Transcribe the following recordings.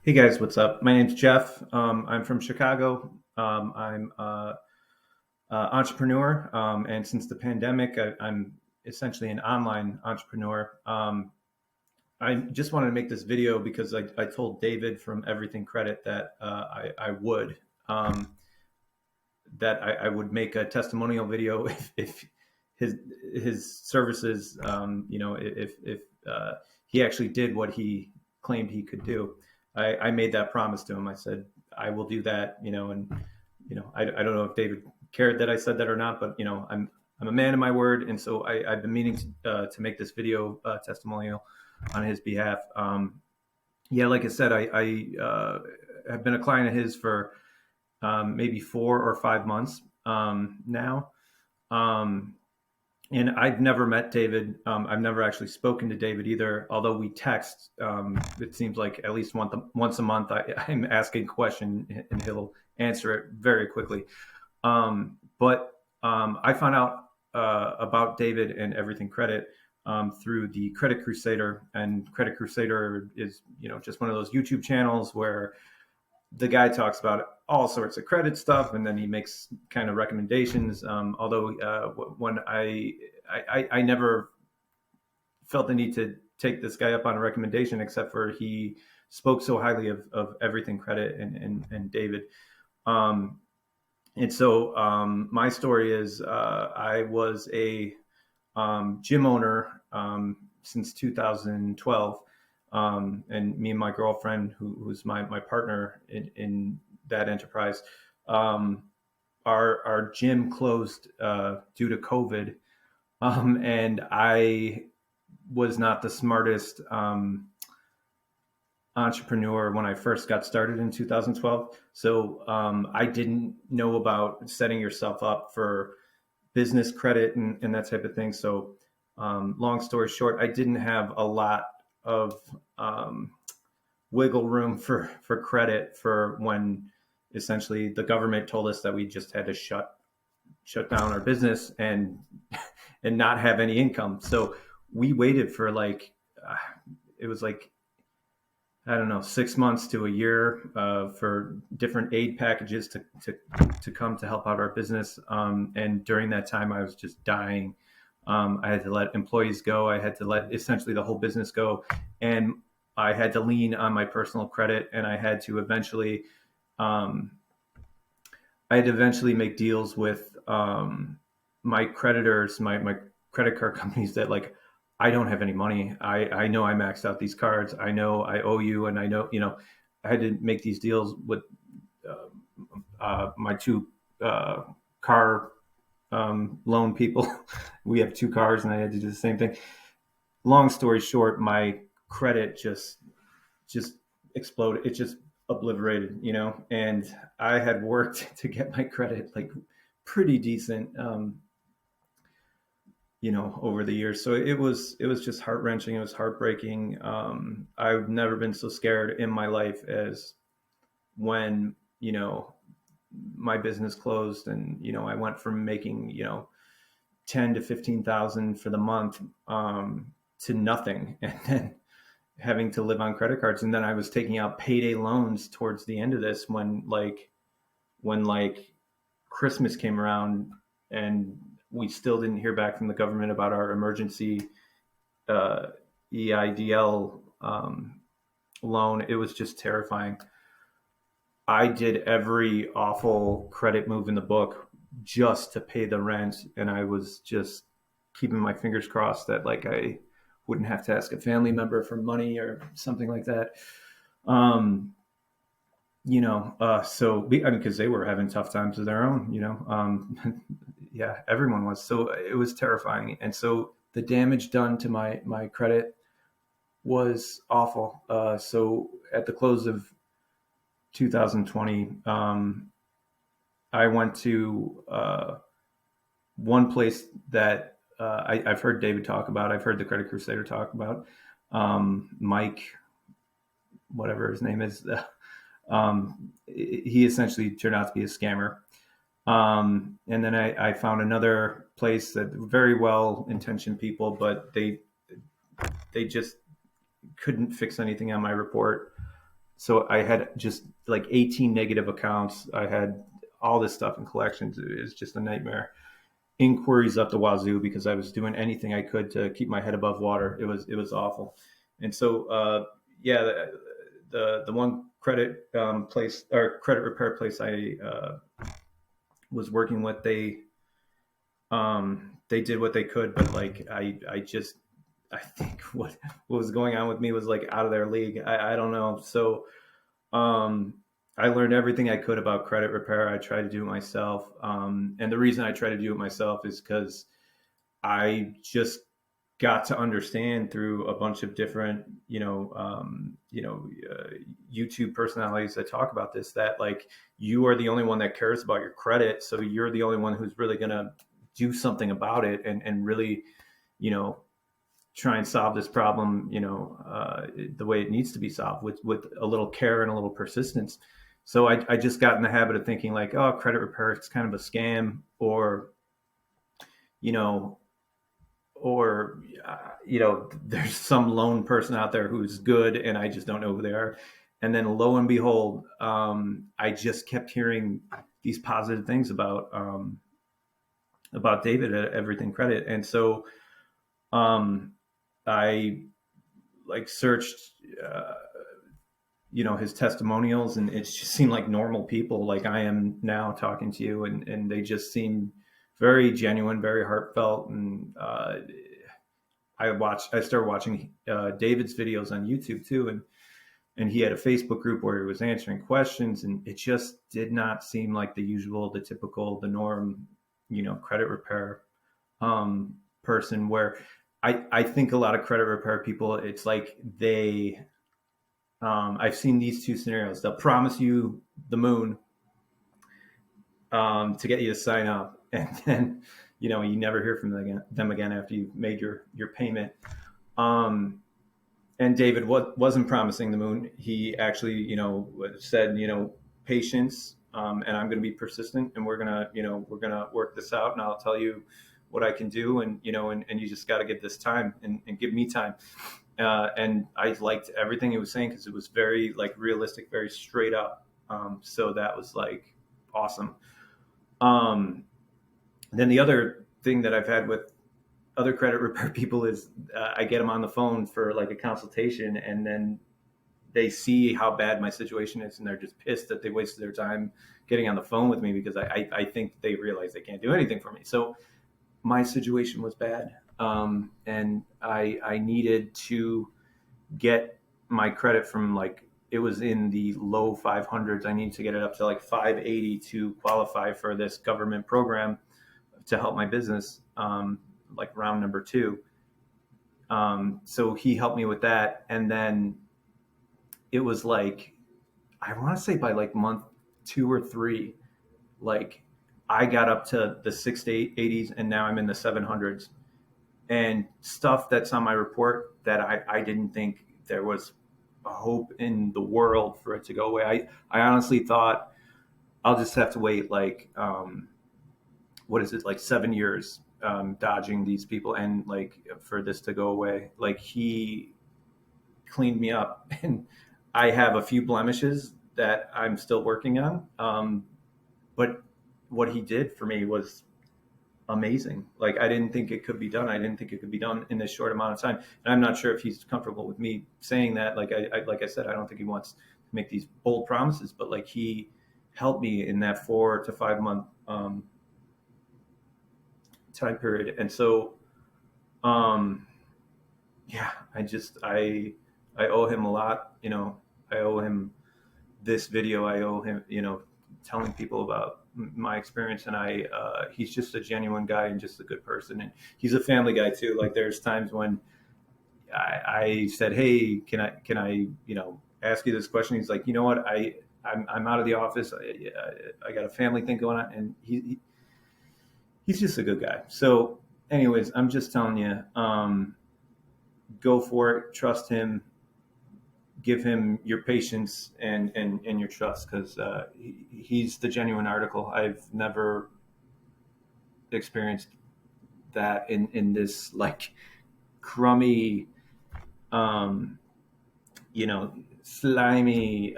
Hey guys, what's up? My name's Jeff. I'm from Chicago. I'm entrepreneur, and since the pandemic, I'm essentially an online entrepreneur. I just wanted to make this video because I told David from Everything Credit that I would um, I would make a testimonial video if his his services, if he actually did what he claimed he could do. I made that promise to him. I said I will do that, and I don't know if David cared that I said that or not, but I'm a man of my word, and so I've been meaning to make this video testimonial on his behalf. Yeah, like I said, I have been a client of his for maybe 4 or 5 months now. Um, and I've never met David. I've never actually spoken to David either, although we text. It seems like at least once a month I'm asking a question and he'll answer it very quickly. But I found out about David and Everything Credit through the Credit Crusader, and Credit Crusader is just one of those YouTube channels where the guy talks about all sorts of credit stuff, and then he makes kind of recommendations. Although when I never felt the need to take this guy up on a recommendation, except for he spoke so highly of Everything Credit and David. Um, and so my story is I was a gym owner since 2012. And me and my girlfriend, who's my partner in that enterprise, um, our gym closed due to COVID. And I was not the smartest entrepreneur when I first got started in 2012. So I didn't know about setting yourself up for business credit and that type of thing. So, long story short, I didn't have a lot of wiggle room for credit for when essentially the government told us that we just had to shut down our business and not have any income. So we waited for uh, it was like I don't know, 6 months to a year for different aid packages to come to help out our business. And during that time, I was just dying. I had to let employees go. I had to let essentially the whole business go. And I had to lean on my personal credit, and um, I had to eventually make deals with my creditors, my credit card companies that I don't have any money. I know I maxed out these cards. I know I owe you, and I know I had to make these deals with my two car loan people. We have two cars, and I had to do the same thing. Long story short, my credit just exploded. It just obliterated, and I had worked to get my credit pretty decent. Over the years. So it was just heart wrenching. It was heartbreaking. I've never been so scared in my life as when my business closed, and I went from making 10 to 15,000 for the month to nothing, and then having to live on credit cards. And then I was taking out payday loans towards the end of this when Christmas came around, and we still didn't hear back from the government about our emergency uh, EIDL loan. It was just terrifying. I did every awful credit move in the book just to pay the rent, and I was just keeping my fingers crossed that I wouldn't have to ask a family member for money or something like that. Um, so I mean, because they were having tough times of their own, yeah, everyone was. So it was terrifying, and so the damage done to my credit was awful. So at the close of 2020, I went to one place that I've heard David talk about. I've heard the Credit Crusader talk about. Mike, whatever his name is, he essentially turned out to be a scammer. And then I found another place that very well intentioned people, but they just couldn't fix anything on my report. So I had just like 18 negative accounts. I had all this stuff in collections. It was just a nightmare. Inquiries up the wazoo because I was doing anything I could to keep my head above water. It was awful. And so yeah, the one credit place or credit repair place I was working with, they did what they could, but like I just I think what was going on with me was like out of their league. I don't know. So um, I learned everything I could about credit repair. I tried to do it myself, and the reason I try to do it myself is because I just got to understand through a bunch of different, YouTube personalities that talk about this, that like you are the only one that cares about your credit, so you're the only one who's really gonna do something about it and really, you know, try and solve this problem, the way it needs to be solved with a little care and a little persistence. So I just got in the habit of thinking like, oh, credit repair, it's kind of a scam, or you know, there's some lone person out there who's good and I just don't know who they are. And then lo and behold, I just kept hearing these positive things about David at Everything Credit. And so um, I like searched, his testimonials, and it just seemed like normal people like I am now talking to you. And they just seemed very genuine, very heartfelt. And I started watching David's videos on YouTube too, and he had a Facebook group where he was answering questions, and it just did not seem like the usual, the typical, the norm, credit repair person. Where I think a lot of credit repair people, it's like I've seen these two scenarios. They'll promise you the moon to get you to sign up, and then you never hear from them again after you've made your payment. Um, and David wasn't promising the moon. He actually, said, patience, and I'm going to be persistent, and we're gonna work this out, and I'll tell you what I can do, and and you just got to give this time and give me time. And I liked everything he was saying because it was very like realistic, very straight up. So that was like awesome. Um, then the other thing that I've had with other credit repair people is I get them on the phone for like a consultation, and then they see how bad my situation is, and they're just pissed that they wasted their time getting on the phone with me because I think they realize they can't do anything for me. So my situation was bad, and I needed to get my credit from like it was in the low 500s. I need to get it up to like 580 to qualify for this government program to help my business, like round number two. So he helped me with that. And then it was like, I want to say by like month 2 or 3, like I got up to the 680s and now I'm in the 700s, and stuff that's on my report that I didn't think there was a hope in the world for it to go away. I honestly thought I'll just have to wait like, what is it, like 7 years, dodging these people and like for this to go away. Like he cleaned me up and I have a few blemishes that I'm still working on. But what he did for me was amazing. Like I didn't think it could be done. I didn't think it could be done in this short amount of time. And I'm not sure if he's comfortable with me saying that. Like like I said, I don't think he wants to make these bold promises, but like he helped me in that 4 to 5 month time period. And so, um, yeah, I owe him a lot. I owe him this video. I owe him, telling people about my experience. And he's just a genuine guy and just a good person. And he's a family guy too. Like there's times when I said, hey, can I, ask you this question? He's like, you know what? I'm out of the office. I got a family thing going on. And he's just a good guy. So anyways, I'm just telling you, go for it, trust him, give him your patience and your trust, because he's the genuine article. I've never experienced that in this like crummy, um, you know, slimy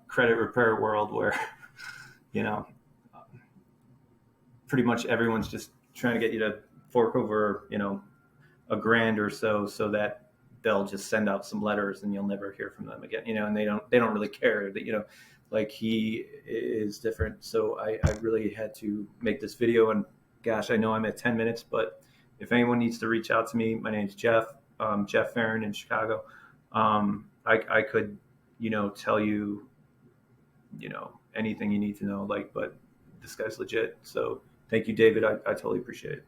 credit repair world where, you know, pretty much everyone's just trying to get you to fork over, you know, a grand or so, so that they'll just send out some letters and you'll never hear from them again, you know, and they don't really care that, you know, like he is different. So I really had to make this video, and gosh, I know I'm at 10 minutes, but if anyone needs to reach out to me, my name's Jeff, Jeff Farron in Chicago. I could, you know, tell you, you know, anything you need to know, like, but this guy's legit. So thank you, David. I totally appreciate it.